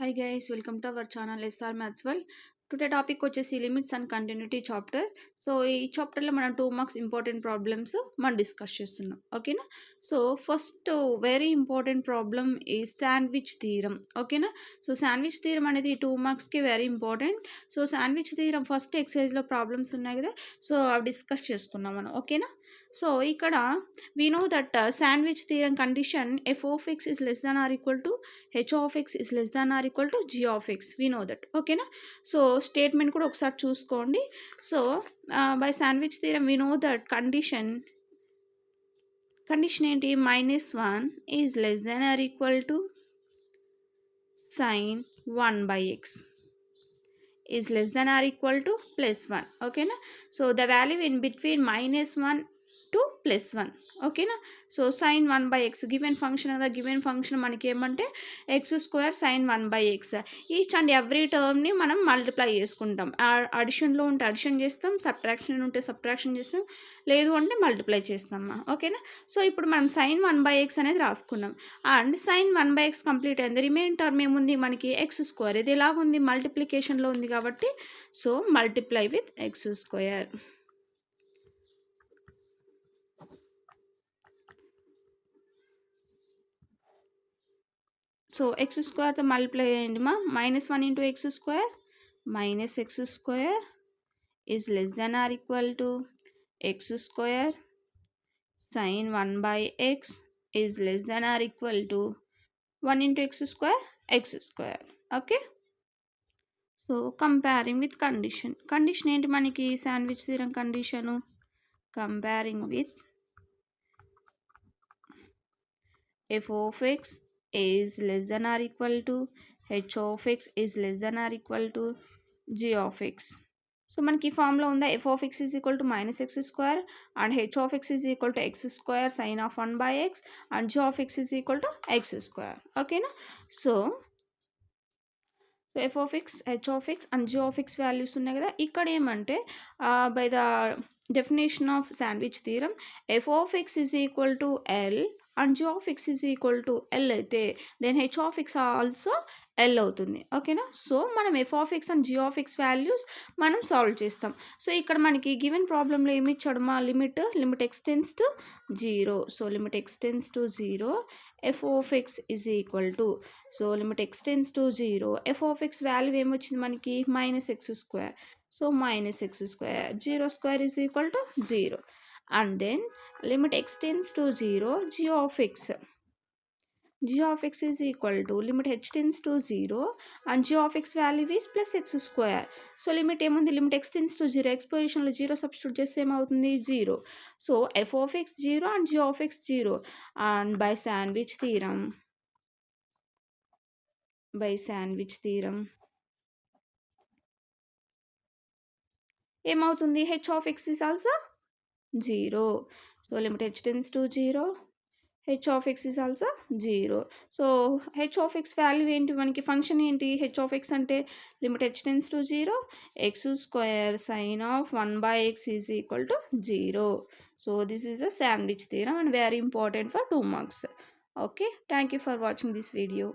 Hi guys, welcome to our channel SR Maths World. Today topic వచ్చేసి limits and continuity chapter. So ఈ చాప్టర్లో మనం 2 marks important problems మనం discuss చేస్తున్నాం. ఓకేనా. So first very important problem ఈ sandwich theorem. ఓకేనా. సో శాండ్విచ్ థీరం అనేది 2 మార్క్స్కి very important. So sandwich theorem first ఎక్సర్సైజ్లో ప్రాబ్లమ్స్ ఉన్నాయి కదా, సో అవి డిస్కస్ చేసుకున్నాం మనం. ఓకేనా. సో ఇక్కడ we know that sandwich theorem condition f of x is less than or equal to h of x is less than or equal to g of x. We know that. Okay na. So statement కూడా ఒకసారి చూసుకోండి. So by sandwich theorem we know that condition ఏంటి, -1 is less than or equal to sin 1 by x is less than or equal to +1. Okay na. So the value in between -1 to +1. ఓకేనా. So sin 1 by x given function కదా, given function మనకి ఏమంటే x² sin 1 by x. Each and every టర్మ్ని మనం multiply చేసుకుంటాం. అడిషన్లో ఉంటే addition చేస్తాం, subtraction ఉంటే సబ్ట్రాక్షన్ చేస్తాం, లేదు అంటే మల్టిప్లై చేస్తాం. ఓకేనా. సో ఇప్పుడు మనం sin 1 by x అనేది రాసుకున్నాం and sin 1 by x complete అయింది. రిమైన్ టర్మ్ ఏముంది మనకి x². ఇది ఎలాగుంది, మల్టిప్లికేషన్లో ఉంది కాబట్టి so multiply with x². So x²తో మల్టిప్లై అయ్యండి మా. -1 into x² -x² is less than or equal to x² sin 1 by x is less than or equal to 1 into x². Okay. So comparing with condition ఏంటి మనకి sandwich theorem condition, comparing with f of x is less than or equal to h of x is less than or equal to g of x. So మనకి ఈ ఫామ్లో ఉందా, f of x is equal to -x² and h of x is equal to x² sin of 1 by x and g of x is equal to x². ఓకేనా. So f of x, h of x and g of x values ఉన్నాయి కదా. ఇక్కడ ఏమంటే by the definition of sandwich theorem f of x is equal to L and g of x is equal to L అయితే then h of x also L అవుతుంది. ఓకేనా. So మనం f of x and g of x values మనం solve చేస్తాం. So ఇక్కడ మనకి given ప్రాబ్లంలో ఏమి ఇచ్చాడు మా, limit x tends to 0. So limit x tends to 0 f of x is equal to, so limit x tends to 0 f of x value ఏమొచ్చింది మనకి -x². So -x², 0² is equal to 0 and then limit x tends to 0 g of x is equal to limit h tends to 0 and g of x value is +x². So limit ఏముంది, limit x tends to 0, x పొజిషన్లో 0 substitute చేస్తే ఏమవుతుంది 0. So f of x 0 and g of x 0 and by sandwich theorem ఏమవుతుంది, h of x is also 0. So limit h tends to 0, h of x is also 0. So h of x value ఏంటి మనకి, function ఏంటి h of x అంటే limit h tends to 0 x² sin of 1 by x is equal to 0. So this is a sandwich theorem and very important for 2 marks. Okay, thank you for watching this video.